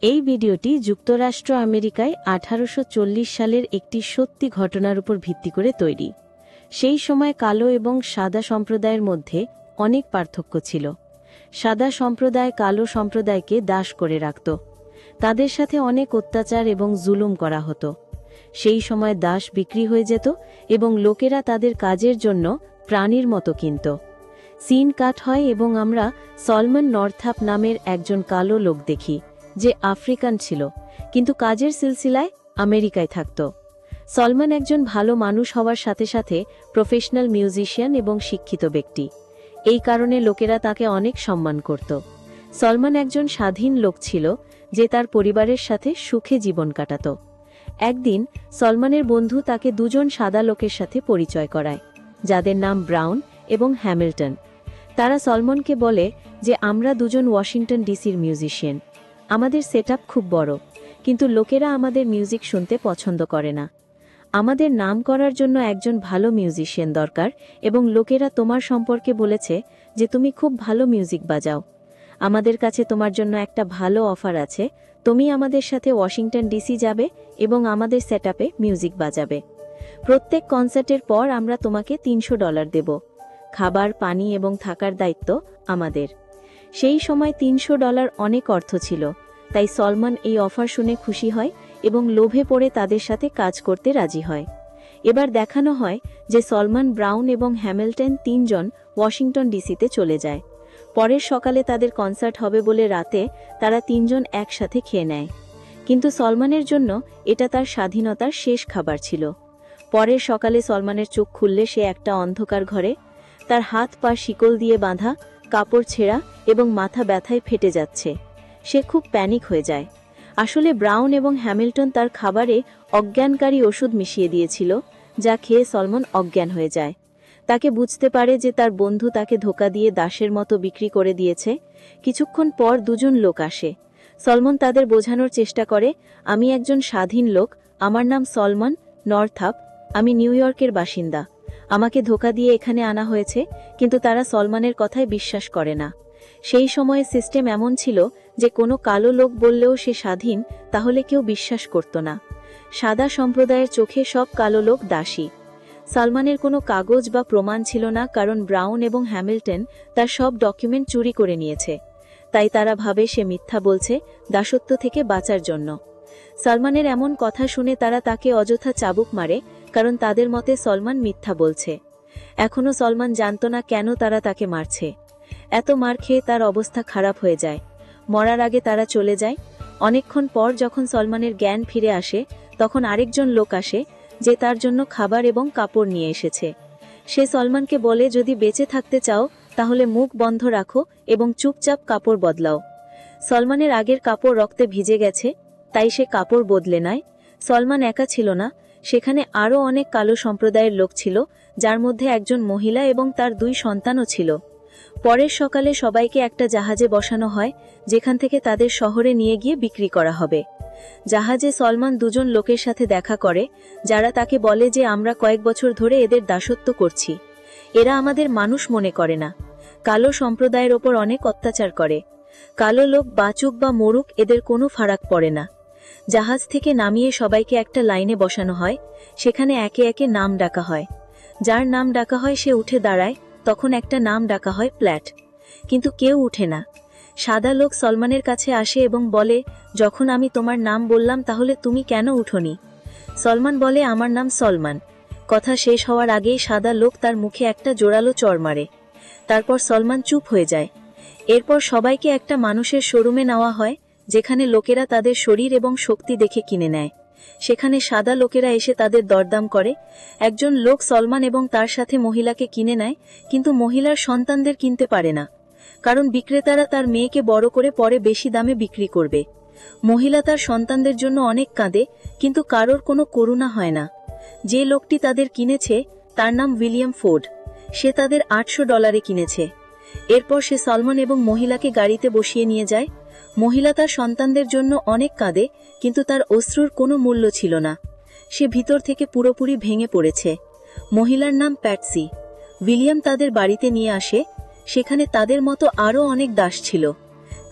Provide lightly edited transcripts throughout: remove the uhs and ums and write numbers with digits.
এই ভিডিওটি যুক্তরাষ্ট্র আমেরিকায় 1840 সালের একটি সত্যি ঘটনার উপর ভিত্তি করে তৈরি। সেই সময় কালো এবং সাদা সম্প্রদায়ের মধ্যে অনেক পার্থক্য ছিল। সাদা সম্প্রদায় কালো সম্প্রদায়কে দাস করে রাখত। তাদের সাথে অনেক অত্যাচার এবং জুলুম করা হতো। সেই সময় দাস বিক্রি হয়ে যেত এবং লোকেরা তাদের কাজের জন্য প্রাণীর মতো কিনত। সিন কাট হয় এবং আমরা সলমন নর্থাপ নামের একজন কালো লোক দেখি, যে আফ্রিকান ছিল কিন্তু কাজের সিলসিলায় আমেরিকায় থাকত। সলমন একজন ভালো মানুষ হওয়ার সাথে সাথে প্রফেশনাল মিউজিশিয়ান এবং শিক্ষিত ব্যক্তি। এই কারণে লোকেরা তাকে অনেক সম্মান করত। সলমন একজন স্বাধীন লোক ছিল যে তার পরিবারের সাথে সুখে জীবন কাটাত। একদিন সলমনের বন্ধু তাকে দুজন সাদা লোকের সাথে পরিচয় করায়, যাদের নাম ব্রাউন এবং হ্যামিল্টন। তারা সলমনকে বলে যে আমরা দুজন ওয়াশিংটন ডিসির মিউজিশিয়ান। আমাদের সেটআপ খুব বড়, কিন্তু লোকেরা আমাদের মিউজিক শুনতে পছন্দ করে না। আমাদের নাম করার জন্য একজন ভালো মিউজিশিয়ান দরকার এবং লোকেরা তোমার সম্পর্কে বলেছে যে তুমি খুব ভালো মিউজিক বাজাও। আমাদের কাছে তোমার জন্য একটা ভালো অফার আছে। তুমি আমাদের সাথে ওয়াশিংটন ডিসি যাবে এবং আমাদের সেটআপে মিউজিক বাজাবে। প্রত্যেক কনসার্টের পর আমরা তোমাকে $300 দেব। খাবার, পানি এবং থাকার দায়িত্ব আমাদের। সেই সময় $300 অনেক অর্থ ছিল, তাই সলমন এই অফার শুনে খুশি হয় এবং লোভে পড়ে তাদের সাথে কাজ করতে রাজি হয়। এবার দেখানো হয় যে সলমন, ব্রাউন এবং হ্যামিল্টন তিনজন ওয়াশিংটন ডিসিতে চলে যায়। পরের সকালে তাদের কনসার্ট হবে বলে রাতে তারা তিনজন একসাথে খেয়ে নেয়। কিন্তু সলমনের জন্য এটা তার স্বাধীনতার শেষ খাবার ছিল। পরের সকালে সলমনের চোখ খুললে সে একটা অন্ধকার ঘরে, তার হাত পা শিকল দিয়ে বাঁধা, কাপড় ছেঁড়া এবং মাথা ব্যথায় ফেটে যাচ্ছে। সে খুব প্যানিক হয়ে যায়। আসলে ব্রাউন এবং হ্যামিল্টন তার খাবারে অজ্ঞানকারী ওষুধ মিশিয়ে দিয়েছিল, যা খেয়ে সলমন অজ্ঞান হয়ে যায়। তাকে বুঝতে পারে যে তার বন্ধু তাকে ধোঁকা দিয়ে দাসের মতো বিক্রি করে দিয়েছে। কিছুক্ষণ পর দুজন লোক আসে। সলমন তাদের বোঝানোর চেষ্টা করে, আমি একজন স্বাধীন লোক, আমার নাম সলমন নর্থাপ, আমি নিউ ইয়র্কের বাসিন্দা। আমাকে ধোঁকা দিয়ে এখানে আনা হয়েছে, কিন্তু তারা সলমনের কথায় বিশ্বাস করে না। সেই সময়ে সিস্টেম এমন ছিল যে কোনো কালো লোক বললেও সে স্বাধীন, তাহলে কেউ বিশ্বাস করত না। সাদা সম্প্রদায়ের চোখে সব কালো লোক দাসী। সলমনের কোনো কাগজ বা প্রমাণ ছিল না, কারণ ব্রাউন এবং হ্যামিল্টন তার সব ডকুমেন্ট চুরি করে নিয়েছে। তাই তারা ভাবে সে মিথ্যা বলছে দাসত্ব থেকে বাঁচার জন্য। সলমনের এমন কথা শুনে তারা তাকে অযথা চাবুক মারে, কারণ তাদের মতে সলমন মিথ্যা বলছে। এখনও সলমন জানত না কেন তারা তাকে মারছে। এত মার খেয়ে তার অবস্থা খারাপ হয়ে যায়। মরার আগে তারা চলে যায়। অনেকক্ষণ পর যখন সলমনের জ্ঞান ফিরে আসে, তখন আরেকজন লোক আসে যে তার জন্য খাবার এবং কাপড় নিয়ে এসেছে। সে সলমনকে বলে, যদি বেঁচে থাকতে চাও তাহলে মুখ বন্ধ রাখো এবং চুপচাপ কাপড় বদলাও। সলমনের আগের কাপড় রক্তে ভিজে গেছে, তাই সে কাপড় বদলে নেয়। সলমন একা ছিল না, সেখানে আরও অনেক কালো সম্প্রদায়ের লোক ছিল, যার মধ্যে একজন মহিলা এবং তার 2 সন্তানও ছিল। পরের সকালে সবাইকে একটা জাহাজে বসানো হয়, যেখান থেকে তাদের শহরে নিয়ে গিয়ে বিক্রি করা হবে। জাহাজে সলমন দুজন লোকের সাথে দেখা করে, যারা তাকে বলে যে আমরা কয়েক বছর ধরে এদের দাসত্ব করছি। এরা আমাদের মানুষ মনে করে না, কালো সম্প্রদায়ের ওপর অনেক অত্যাচার করে। কালো লোক বাঁচুক বা মরুক এদের কোনো ফারাক পড়ে না। জাহাজ থেকে নামিয়ে সবাইকে একটা লাইনে বসানো হয়, সেখানে একে একে নাম ডাকা হয়। যার নাম ডাকা হয় সে উঠে দাঁড়ায়, তখন একটা নাম ডাকা হয় প্ল্যাট। কিন্তু কেউ উঠে না। সাদা লোক সলমনের কাছে আসে এবং বলে, যখন আমি তোমার নাম বললাম তাহলে তুমি কেন উঠোনি? সলমন বলে, আমার নাম সলমন। কথা শেষ হওয়ার আগেই সাদা লোক তার মুখে একটা জোরালো চড় মারে। তারপর সলমন চুপ হয়ে যায়। এরপর সবাইকে একটা মানুষের শোরুমে নেওয়া হয়, যেখানে লোকেরা তাদের শরীর এবং শক্তি দেখে কিনে নেয়। সেখানে সাদা লোকেরা এসে তাদের দরদাম করে। একজন লোক সলমন এবং তার সাথে মহিলাকে কিনে নেয়, কিন্তু মহিলার সন্তানদের কিনতে পারে না, কারণ বিক্রেতারা তার মেয়েকে বড় করে পরে বেশি দামে বিক্রি করবে। মহিলা তার সন্তানদের জন্য অনেক কাঁদে, কিন্তু কারোর কোনো করুণা হয় না। যে লোকটি তাদের কিনেছে তার নাম উইলিয়াম ফোর্ড। সে তাদের $800 কিনেছে। এরপর সে সলমন এবং মহিলাকে গাড়িতে বসিয়ে নিয়ে যায়। মহিলা তার সন্তানদের জন্য অনেক কাঁদে, কিন্তু তার অশ্রুর কোনো মূল্য ছিল না। সে ভিতর থেকে পুরোপুরি ভেঙে পড়েছে। মহিলার নাম প্যাটসি। উইলিয়াম তাদের বাড়িতে নিয়ে আসে। সেখানে তাদের মতো আরও অনেক দাস ছিল।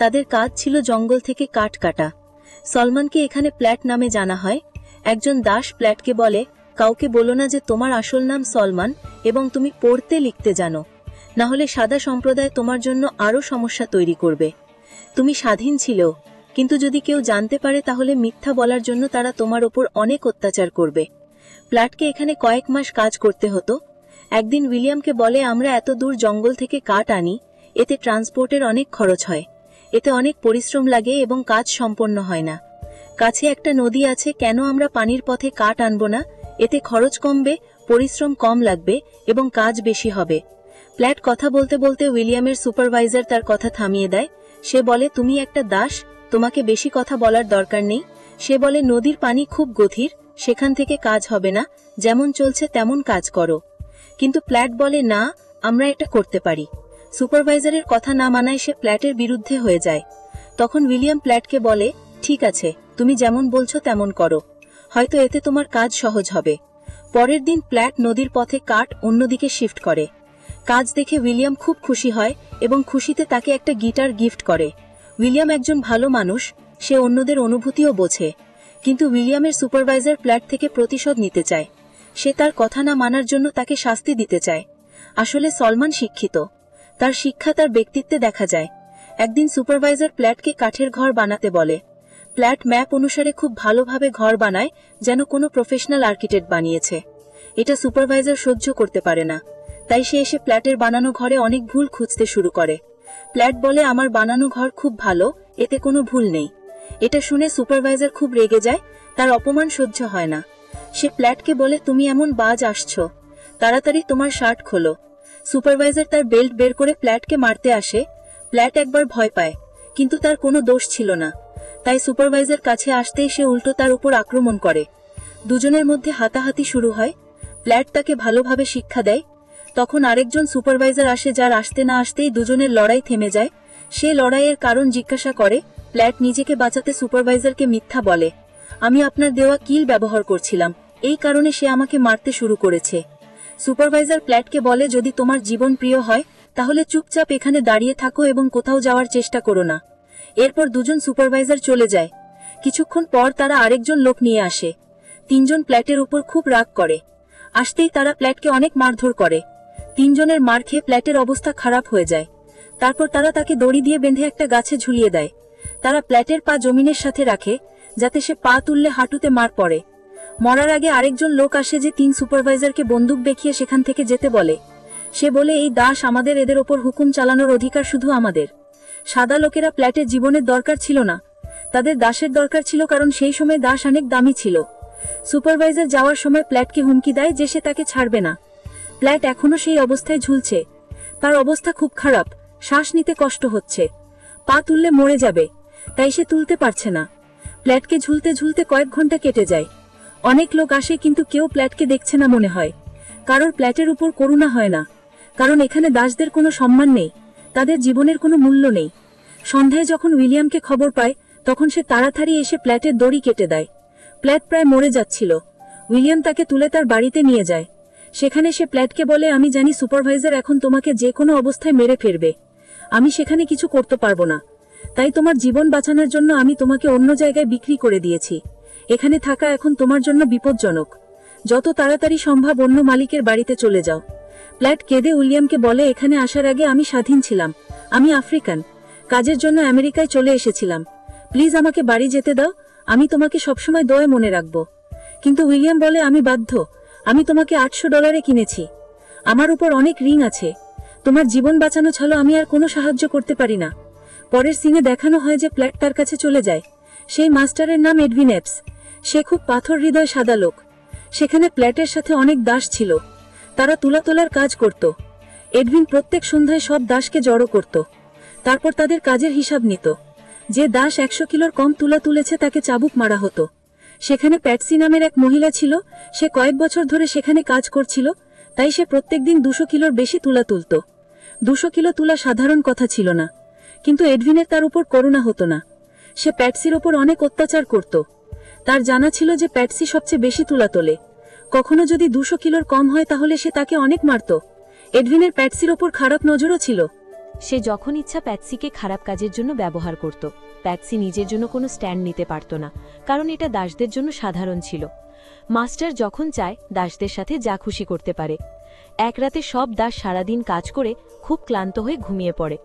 তাদের কাজ ছিল জঙ্গল থেকে কাঠ কাটা। সলমনকে এখানে প্ল্যাট নামে জানা হয়। একজন দাস প্ল্যাটকে বলে, কাউকে বলো না যে তোমার আসল নাম সলমন এবং তুমি পড়তে লিখতে জানো, না হলে সাদা সম্প্রদায় তোমার জন্য আরও সমস্যা তৈরি করবে। তুমি স্বাধীন ছিল, কিন্তু যদি কেউ জানতে পারে তাহলে মিথ্যা বলার জন্য তারা তোমার ওপর অনেক অত্যাচার করবে। প্ল্যাটকে এখানে কয়েক মাস কাজ করতে হতো। একদিন উইলিয়ামকে বলে, আমরা এত দূর জঙ্গল থেকে কাঠ আনি, এতে ট্রান্সপোর্টের অনেক খরচ হয়, এতে অনেক পরিশ্রম লাগে এবং কাজ সম্পন্ন হয় না। কাছে একটা নদী আছে, কেন আমরা পানির পথে কাঠ আনব না? এতে খরচ কমবে, পরিশ্রম কম লাগবে এবং কাজ বেশি হবে। প্ল্যাট কথা বলতে বলতে উইলিয়ামের সুপারভাইজার তার কথা থামিয়ে দেয়। সে বলে, তুমি একটা দাস, তোমাকে বেশি কথা বলার দরকার নেই। সে বলে, নদীর পানি খুব গভীর, সেখান থেকে কাজ হবে না, যেমন চলছে তেমন কাজ করো। কিন্তু প্ল্যাট বলে, না, আমরা এটা করতে পারি। সুপারভাইজারের কথা না মানায় সে প্ল্যাটের বিরুদ্ধে হয়ে যায়। তখন উইলিয়াম প্ল্যাটকে বলে, ঠিক আছে, তুমি যেমন বলছো তেমন করো, হয়তো এতে তোমার কাজ সহজ হবে। পরের দিন প্ল্যাট নদীর পথে কাঠ অন্যদিকে শিফট করে। কাজ দেখে উইলিয়াম খুব খুশি হয় এবং খুশিতে তাকে একটা গিটার গিফট করে। উইলিয়াম একজন ভালো মানুষ, সে অন্যদের অনুভূতিও বোঝে, কিন্তু উইলিয়ামের সুপারভাইজার প্ল্যাট থেকে প্রতিশোধ নিতে চায়। সে তার কথা না মানার জন্য তাকে শাস্তি দিতে চায়। আসলে সলমন শিক্ষিত, তার শিক্ষা তার ব্যক্তিত্বে দেখা যায়। একদিন সুপারভাইজার প্ল্যাটকে কাঠের ঘর বানাতে বলে। প্ল্যাট ম্যাপ অনুসারে খুব ভালোভাবে ঘর বানায়, যেন কোনো প্রফেশনাল আর্কিটেক্ট বানিয়েছে। এটা সুপারভাইজার সহ্য করতে পারে না, তাই সে এসে প্ল্যাটের বানানো ঘরে অনেক ভুল খুঁজতে শুরু করে। প্ল্যাট বলে, আমার বানানো ঘর খুব ভালো, এতে কোনো ভুল নেই। এটা শুনে সুপারভাইজার খুব রেগে যায়, তার অপমান সহ্য হয় না। সে প্ল্যাটকে বলে, তুমি এমন বাজ আসছো, তাড়াতাড়ি তোমার শার্ট খোলো। সুপারভাইজার তার বেল্ট বের করে প্ল্যাটকে মারতে আসে। প্ল্যাট একবার ভয় পায়, কিন্তু তার কোনো দোষ ছিল না, তাই সুপারভাইজার কাছে আসতেই সে উল্টো তার উপর আক্রমণ করে। দুজনের মধ্যে হাতাহাতি শুরু হয়। প্ল্যাট তাকে ভালোভাবে শিক্ষা দেয়। তখন আরেকজন সুপারভাইজার আসে, যার আসতে না আসতেই দুজনের লড়াই থেমে যায়। সে লড়াইয়ের কারণ জিজ্ঞাসা করে। প্ল্যাট নিজেকে বাঁচাতে সুপারভাইজারকে মিথ্যা বলে, আমি আপনার দেওয়া কিল ব্যবহার করছিলাম, এই কারণে সে আমাকে মারতে শুরু করেছে। সুপারভাইজার প্ল্যাটকে বলে, যদি তোমার জীবন প্রিয় হয় তাহলে চুপচাপ এখানে দাঁড়িয়ে থাকো এবং কোথাও যাওয়ার চেষ্টা করো না। এরপর দুজন সুপারভাইজার চলে যায়। কিছুক্ষণ পর তারা আরেকজন লোক নিয়ে আসে। তিনজন প্ল্যাটের উপর খুব রাগ করে। আসতেই তারা প্ল্যাটকে অনেক মারধর করে। তিনজনের মার খেয়ে প্ল্যাটের অবস্থা খারাপ হয়ে যায়। তারপর তারা তাকে দড়ি দিয়ে বেঁধে একটা গাছে ঝুলিয়ে দেয়। তারা প্ল্যাটের পা জমিনের সাথে রাখে, যাতে সে পা তুললে হাঁটুতে মার পড়ে। মরার আগে আরেকজন লোক আসে, যে তিন সুপারভাইজারকে বন্দুক দেখিয়ে সেখান থেকে যেতে বলে। সে বলে, এই দাস আমাদের, এদের ওপর হুকুম চালানোর অধিকার শুধু আমাদের। সাদা লোকেরা প্ল্যাটের জীবনের দরকার ছিল না, তাদের দাসের দরকার ছিল, কারণ সেই সময় দাস অনেক দামি ছিল। সুপারভাইজার যাওয়ার সময় প্ল্যাটকে হুমকি দেয় যে সে তাকে ছাড়বে না। প্ল্যাট এখনো সেই অবস্থায় ঝুলছে। তার অবস্থা খুব খারাপ, শ্বাস নিতে কষ্ট হচ্ছে, পা তুললে মরে যাবে, তাই সে তুলতে পারছে না। প্ল্যাটকে ঝুলতে ঝুলতে কয়েক ঘন্টা কেটে যায়। অনেক লোক আসে, কিন্তু কেউ প্ল্যাটকে দেখছে না মনে হয়। কারোর প্ল্যাটের উপর করুণা হয় না, কারণ এখানে দাসদের কোনো সম্মান নেই, তাদের জীবনের কোনো মূল্য নেই। সন্ধ্যায় যখন উইলিয়ামকে খবর পায়, তখন সে তাড়াতাড়ি এসে প্ল্যাটের দড়ি কেটে দেয়। প্ল্যাট প্রায় মরে যাচ্ছিল। উইলিয়াম তাকে তুলে তার বাড়িতে নিয়ে যায়। সেখানে সে প্ল্যাটকে বলে, আমি জানি সুপারভাইজার এখন তোমাকে যে কোনো অবস্থায় মেরে ফেলবে, আমি সেখানে কিছু করতে পারবো না, তাই তোমার জীবন বাঁচানোর জন্য আমি তোমাকে অন্য জায়গায় বিক্রি করে দিয়েছি। এখানে থাকা এখন তোমার জন্য বিপজ্জনক, যত তাড়াতাড়ি সম্ভব অন্য মালিকের বাড়িতে চলে যাও। প্ল্যাট কেঁদে উইলিয়ামকে বলে, এখানে আসার আগে আমি স্বাধীন ছিলাম, আমি আফ্রিকান, কাজের জন্য আমেরিকায় চলে এসেছিলাম, প্লিজ আমাকে বাড়ি যেতে দাও, আমি তোমাকে সবসময় দয়ে মনে রাখবো। কিন্তু উইলিয়াম বলে, আমি বাধ্য, আমি তোমাকে $800 কিনেছি, আমার উপর অনেক ঋণ আছে, তোমার জীবন বাঁচানো ছাড়া আমি আর কোনো সাহায্য করতে পারি না। পরের সিনে দেখানো হয় যে প্ল্যাট তার কাছে চলে যায়। সেই মাস্টারের নাম এডভিন এপস। সে খুব পাথর হৃদয় সাদা লোক। সেখানে প্ল্যাটের সাথে অনেক দাস ছিল, তারা তুলা তোলার কাজ করত। এডভিন প্রত্যেক সন্ধ্যায় সব দাসকে জড়ো করত, তারপর তাদের কাজের হিসাব নিত। যে দাস 100 কিলোর কম তুলা তুলেছে তাকে চাবুক মারা হতো। সেখানে প্যাটসি নামের এক মহিলা ছিল, সে কয়েক বছর ধরে সেখানে কাজ করছিল, তাই সে প্রত্যেকদিন 200 কিলোর বেশি তুলা তুলত। 200 কিলো তুলা সাধারণ কথা ছিল না, কিন্তু এডভিনের তার উপর করুণা হতো না। সে প্যাটসির ওপর অনেক অত্যাচার করত। তার জানা ছিল যে প্যাটসি সবচেয়ে বেশি তুলা তোলে, কখনো যদি 200 কিলোর কম হয় তাহলে সে তাকে অনেক মারত। এডভিনের প্যাটসির ওপর খারাপ নজরও ছিল। সে যখন ইচ্ছা প্যাটসিকে খারাপ কাজের জন্য ব্যবহার করত। প্যাটসি নিজের জন্য কোনো স্ট্যান্ড নিতে পারত না, কারণ এটা দাসদের জন্য সাধারণ ছিল। মাস্টার যখন চায় দাসদের সাথে যা খুশি করতে পারে। এক রাতে সব দাস সারাদিন কাজ করে খুব ক্লান্ত হয়ে ঘুমিয়ে পড়ে,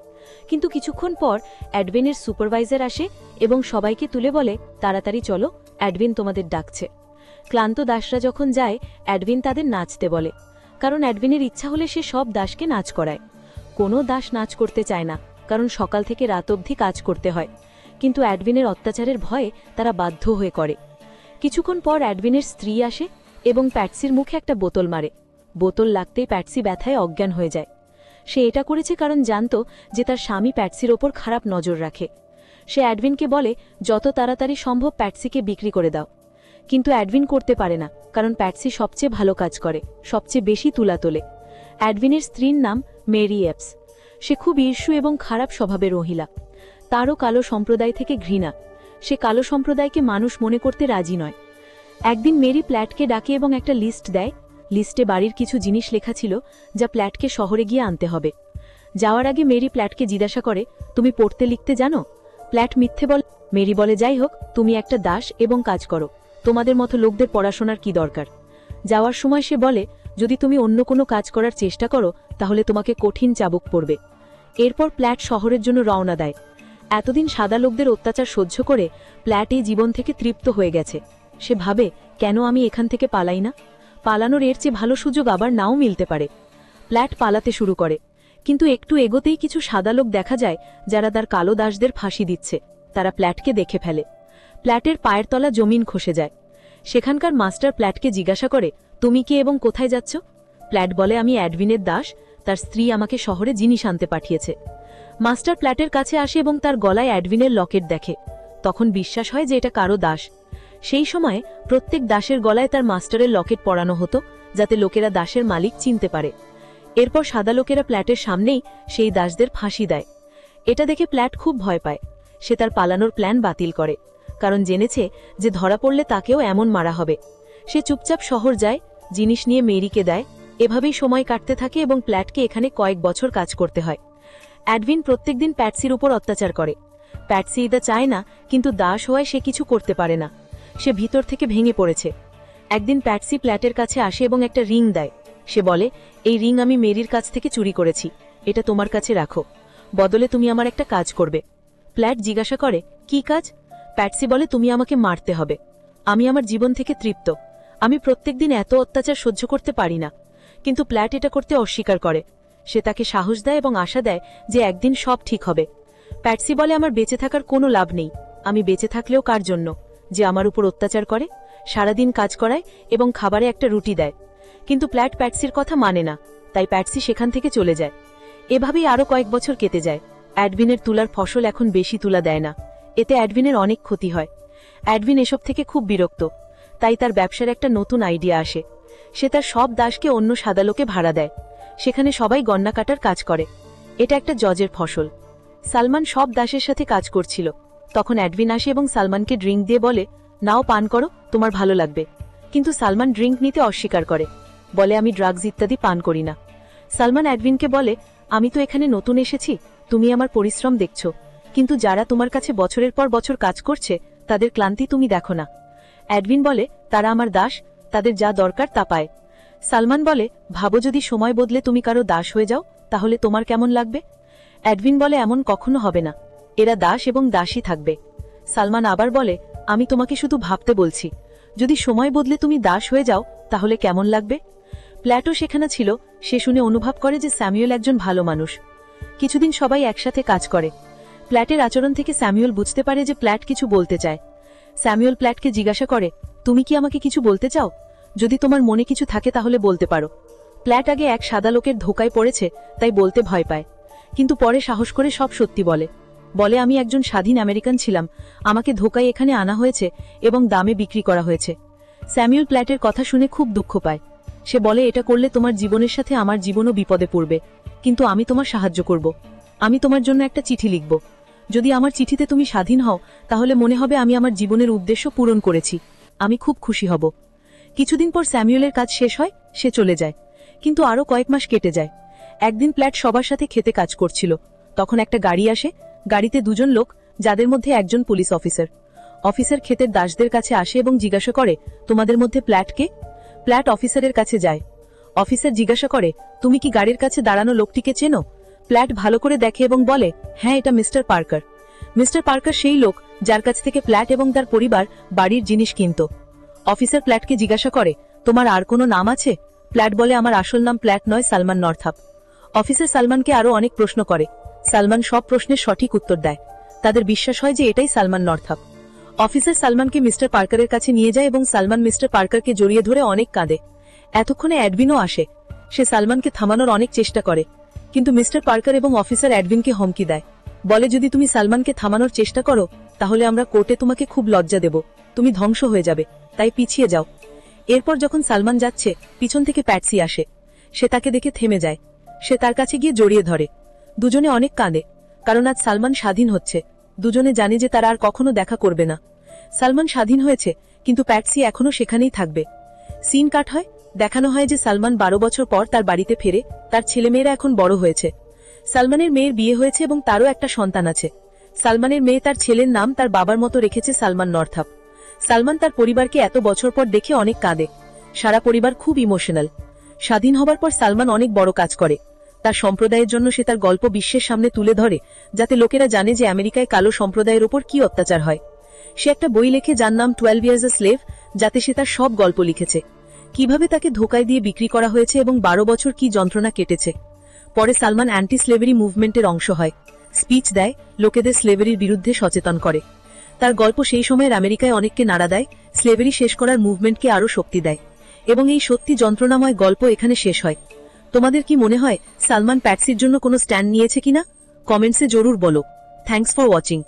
কিন্তু কিছুক্ষণ পর অ্যাডভিনের সুপারভাইজার আসে এবং সবাইকে তুলে বলে, তাড়াতাড়ি চলো, অ্যাডভিন তোমাদের ডাকছে। ক্লান্ত দাসরা যখন যায়, অ্যাডভিন তাদের নাচতে বলে, কারণ অ্যাডভিনের ইচ্ছা হলে সে সব দাসকে নাচ করায়। কোনো দাস নাচ করতে চায় না, কারণ সকাল থেকে রাত অবধি কাজ করতে হয়, কিন্তু অ্যাডভিনের অত্যাচারের ভয়ে তারা বাধ্য হয়ে করে। কিছুক্ষণ পর অ্যাডভিনের স্ত্রী আসে এবং প্যাটসির মুখে একটা বোতল মারে। বোতল লাগতেই প্যাটসি ব্যথায় অজ্ঞান হয়ে যায়। সে এটা করেছে কারণ জানত যে তার স্বামী প্যাটসির ওপর খারাপ নজর রাখে। সে অ্যাডভিনকে বলে, যত তাড়াতাড়ি সম্ভব প্যাটসিকে বিক্রি করে দাও। কিন্তু অ্যাডভিন করতে পারে না, কারণ প্যাটসি সবচেয়ে ভালো কাজ করে, সবচেয়ে বেশি তুলা তোলে। অ্যাডভিনের স্ত্রীর নাম মেরি এপস। সে খুব ঈর্ষু এবং খারাপ স্বভাবের মহিলা। তারও কালো সম্প্রদায় থেকে ঘৃণা। সে কালো সম্প্রদায়কে মানুষ মনে করতে রাজি নয়। একদিন মেরি প্ল্যাটকে ডাকে এবং একটা লিস্ট দেয়। লিস্টে বাড়ির কিছু জিনিস লেখা ছিল যা প্ল্যাটকে শহরে গিয়ে আনতে হবে। যাওয়ার আগে মেরি প্ল্যাটকে জিজ্ঞাসা করে, তুমি পড়তে লিখতে জানো? প্ল্যাট মিথ্যে বলে। মেরি বলে, যাই হোক, তুমি একটা দাস এবং কাজ করো, তোমাদের মতো লোকদের পড়াশোনার কি দরকার। যাওয়ার সময় সে বলে, যদি তুমি অন্য কোনো কাজ করার চেষ্টা করো তাহলে তোমাকে কঠিন চাবুক পড়বে। এরপর প্ল্যাট শহরের জন্য রওনা দেয়। এতদিন সাদা লোকদের অত্যাচার সহ্য করে প্ল্যাট এই জীবন থেকে তৃপ্ত হয়ে গেছে। সে ভাবে, কেন আমি এখান থেকে পালাই না? পালানোর এর চেয়ে ভালো সুযোগ আবার নাও মিলতে পারে। প্ল্যাট পালাতে শুরু করে, কিন্তু একটু এগোতেই কিছু সাদা লোক দেখা যায় যারা তার কালো দাসদের ফাঁসি দিচ্ছে। তারা প্ল্যাটকে দেখে ফেলে। প্ল্যাটের পায়ের তলা জমিন খসে যায়। সেখানকার মাস্টার প্ল্যাটকে জিজ্ঞাসা করে, তুমি কে এবং কোথায় যাচ্ছ? প্ল্যাট বলে, আমি অ্যাডভিনের দাস, তার স্ত্রী আমাকে শহরে জিনিস আনতে পাঠিয়েছে। মাস্টার প্ল্যাটের কাছে আসে এবং তার গলায় অ্যাডভিনের লকেট দেখে। তখন বিশ্বাস হয় যে এটা কারো দাস। সেই সময়ে প্রত্যেক দাসের গলায় তার মাস্টারের লকেট পরানো হতো, যাতে লোকেরা দাসের মালিক চিনতে পারে। এরপর সাদা লোকেরা প্ল্যাটের সামনেই সেই দাসদের ফাঁসি দেয়। এটা দেখে প্ল্যাট খুব ভয় পায়। সে তার পালানোর প্ল্যান বাতিল করে, কারণ জেনেছে যে ধরা পড়লে তাকেও এমন মারা হবে। সে চুপচাপ শহর যায়, জিনিস নিয়ে মেরিকে দেয়। এভাবেই সময় কাটতে থাকে এবং প্ল্যাটকে এখানে কয়েক বছর কাজ করতে হয়। অ্যাডভিন প্রত্যেকদিন প্যাটসির উপর অত্যাচার করে। প্যাটসি এটা চায় না, কিন্তু দাস হওয়ায় সে কিছু করতে পারে না। সে ভিতর থেকে ভেঙে পড়েছে। একদিন প্যাটসি প্ল্যাটের কাছে আসে এবং একটা রিং দেয়। সে বলে, এই রিং আমি মেরির কাছ থেকে চুরি করেছি, এটা তোমার কাছে রাখো, বদলে তুমি আমার একটা কাজ করবে। প্ল্যাট জিজ্ঞাসা করে, কি কাজ? প্যাটসি বলে, তুমি আমাকে মারতে হবে। আমি আমার জীবন থেকে তৃপ্ত। আমি প্রত্যেকদিন এত অত্যাচার সহ্য করতে পারি না। কিন্তু প্ল্যাট এটা করতে অস্বীকার করে। সে তাকে সাহস দেয় এবং আশা দেয় যে একদিন সব ঠিক হবে। প্যাটসি বলে, আমার বেঁচে থাকার কোনো লাভ নেই। আমি বেঁচে থাকলেও কার জন্য? যে আমার উপর অত্যাচার করে, সারাদিন কাজ করায় এবং খাবারে একটা রুটি দেয়। কিন্তু প্ল্যাট প্যাটসির কথা মানে না, তাই প্যাটসি সেখান থেকে চলে যায়। এভাবেই আরও কয়েক বছর কেটে যায়। অ্যাডভিনের তুলার ফসল এখন বেশি তুলা দেয় না। এতে অ্যাডভিনের অনেক ক্ষতি হয়। অ্যাডভিন এসব থেকে খুব বিরক্ত, তাই তার ব্যবসার একটা নতুন আইডিয়া আসে। সে তার সব দাসকে অন্য সাদা লোকে ভাড়া দেয়। সেখানে সবাই গন্না কাটার কাজ করে। এটা একটা জজের ফসল। সালমান সব দাসের সাথে কাজ করছিল। তখন অ্যাডভিন আসে এবং সালমানকে ড্রিঙ্ক দিয়ে বলে, নাও, পান করো, তোমার ভালো লাগবে। কিন্তু সালমান ড্রিঙ্ক নিতে অস্বীকার করে, বলে, আমি ড্রাগস ইত্যাদি পান করি না। সালমান অ্যাডভিনকে বলে, আমি তো এখানে নতুন এসেছি, তুমি আমার পরিশ্রম দেখছো, কিন্তু যারা তোমার কাছে বছরের পর বছর কাজ করছে তাদের ক্লান্তি তুমি দেখো না। অ্যাডভিন বলে, তারা আমার দাস, তাদের যা দরকার তা পায়। সালমান বলে, ভাবো যদি সময় বদলে তুমি কারো দাস হয়ে যাও, তাহলে তোমার কেমন লাগবে? অ্যাডভিন বলে, এমন কখনো হবে না, এরা দাস এবং দাসী থাকবে। সালমান আবার বলে, আমি তোমাকে শুধু ভাবতে বলছি, যদি সময় বদলে তুমি দাস হয়ে যাও তাহলে কেমন লাগবে? প্ল্যাটো সেখানে ছিল। সে শুনে অনুভব করে যে স্যামুয়েল একজন ভালো মানুষ। কিছুদিন সবাই একসাথে কাজ করে। প্ল্যাটের আচরণ থেকে স্যামুয়েল বুঝতে পারে যে প্ল্যাট কিছু বলতে চায়। স্যামুয়েল প্ল্যাটকে জিজ্ঞাসা করে, তুমি কি আমাকে কিছু বলতে চাও? যদি তোমার মনে কিছু থাকে তাহলে বলতে পারো। প্ল্যাট আগে এক সাদা লোকের ধোকায় পড়েছে, তাই বলতে ভয় পায়, কিন্তু পরে সাহস করে সব সত্যি বলে। বলে, আমি একজন স্বাধীন আমেরিকান ছিলাম, আমাকে ধোকায় এখানে আনা হয়েছে এবং দামে বিক্রি করা হয়েছে। স্যামুয়েল প্ল্যাটের কথা শুনে খুব দুঃখ পায়। সে বলে, এটা করলে তোমার জীবনের সাথে আমার জীবনও বিপদে পড়বে, কিন্তু আমি তোমার সাহায্য করব। আমি তোমার জন্য একটা চিঠি লিখব। যদি আমার চিঠিতে তুমি স্বাধীন হও তাহলে মনে হবে আমি আমার জীবনের উদ্দেশ্য পূরণ করেছি। আমি খুব খুশি হব। কিছুদিন পর স্যামুয়েলের কাজ শেষ হয়, সে চলে যায়। কিন্তু আরও কয়েক মাস কেটে যায়। একদিন প্ল্যাট সবার সাথে খেতে কাজ করছিল। তখন একটা গাড়ি আসে। গাড়িতে দুজন লোক যাদের মধ্যে একজন পুলিশ অফিসার। অফিসার ক্ষেতের দাসদের কাছে আসে এবং জিজ্ঞাসা করে, তোমাদের মধ্যে প্ল্যাট কে? প্ল্যাট অফিসারের কাছে যায়। অফিসার জিজ্ঞাসা করে, তুমি কি গাড়ির কাছে দাঁড়ানো লোকটিকে চেনো? প্ল্যাট ভালো করে দেখে এবং বলে, হ্যাঁ, এটা মিস্টার পার্কার। মিস্টার পার্কার সেই লোক যার কাছ থেকে প্ল্যাট এবং তার পরিবার বাড়ির জিনিস কিনত। অফিসার প্ল্যাটকে জিজ্ঞাসা করে, তোমার আর কোনো নাম আছে? প্ল্যাট বলে, আমার আসল নাম প্ল্যাট নয়, সালমান নর্থাপ। অফিসার সালমানকে আরো অনেক প্রশ্ন করে। সালমান সব প্রশ্নের সঠিক উত্তর দেয়। তাদের বিশ্বাস হয় যে এটাই সালমান নর্থাপ। অফিসার সালমানকে মিস্টার পার্কারের কাছে নিয়ে যায় এবং সালমান মিস্টার পার্কারকে জড়িয়ে ধরে অনেক কাঁদে। এতক্ষণে অ্যাডভিনও আসে। সে সালমানকে থামানোর অনেক চেষ্টা করে, কিন্তু মিস্টার পার্কার এবং অফিসার অ্যাডভিনকে হুমকি দেয়। বলে, যদি তুমি সালমানকে থামানোর চেষ্টা করো তাহলে আমরা কোর্টে তোমাকে খুব লজ্জা দেব, তুমি ধ্বংস হয়ে যাবে, তাই পিছিয়ে যাও। এরপর যখন সালমান যাচ্ছে, পিছন থেকে প্যাটসি আসে। সে তাকে দেখে থেমে যায়। সে তার কাছে গিয়ে জড়িয়ে ধরে। দুজনে অনেক কাঁদে, কারণ আজ সালমান স্বাধীন হচ্ছে। দুজনে জানে যে তারা আর কখনো দেখা করবে না। সালমান স্বাধীন হয়েছে, কিন্তু প্যাটসি এখনো সেখানেই থাকবে। সিন কাট হয়। দেখানো হয় যে সালমান 12 বছর পর তার বাড়িতে ফেরে। তার ছেলেমেয়েরা এখন বড় হয়েছে। সালমানের মেয়ের বিয়ে হয়েছে এবং তারও একটা সন্তান আছে। সালমানের মেয়ে তার ছেলের নাম তার বাবার মতো রেখেছে, সালমান নর্থাপ। সালমান তার পরিবারকে এত বছর পর দেখে অনেক কাঁদে। সারা পরিবার খুব ইমোশনাল। স্বাধীন হবার পর সালমান অনেক বড় কাজ করে। তার সম্প্রদায়ের জন্য সে তার গল্প বিশ্বের সামনে তুলে ধরে, যাতে লোকেরা জানে যে আমেরিকায় কালো সম্প্রদায়ের ওপর কি অত্যাচার হয়। সে একটা বই লেখে যার নাম 12 Years a Slave, যাতে সে তার সব গল্প লিখেছে, কিভাবে তাকে ধোকায় দিয়ে বিক্রি করা হয়েছে এবং 12 বছর কি যন্ত্রণা কেটেছে। পরে সালমান অ্যান্টি স্লেভারি মুভমেন্টের অংশ হয়, স্পিচ দেয়, লোকেদের স্লেভারির বিরুদ্ধে সচেতন করে। তার গল্প সেই সময়ের আমেরিকায় অনেককে নাড়া দেয়, স্লেভারি শেষ করার মুভমেন্টকে আরো শক্তি দেয়। এবং এই সত্যি যন্ত্রণাময় গল্প এখানে শেষ হয়। তোমাদের কি মনে হয় সালমান প্যাটসির জন্য কোনো স্ট্যান্ড নিয়েছে কিনা? কমেন্টসে জরুর বলো। Thanks for watching.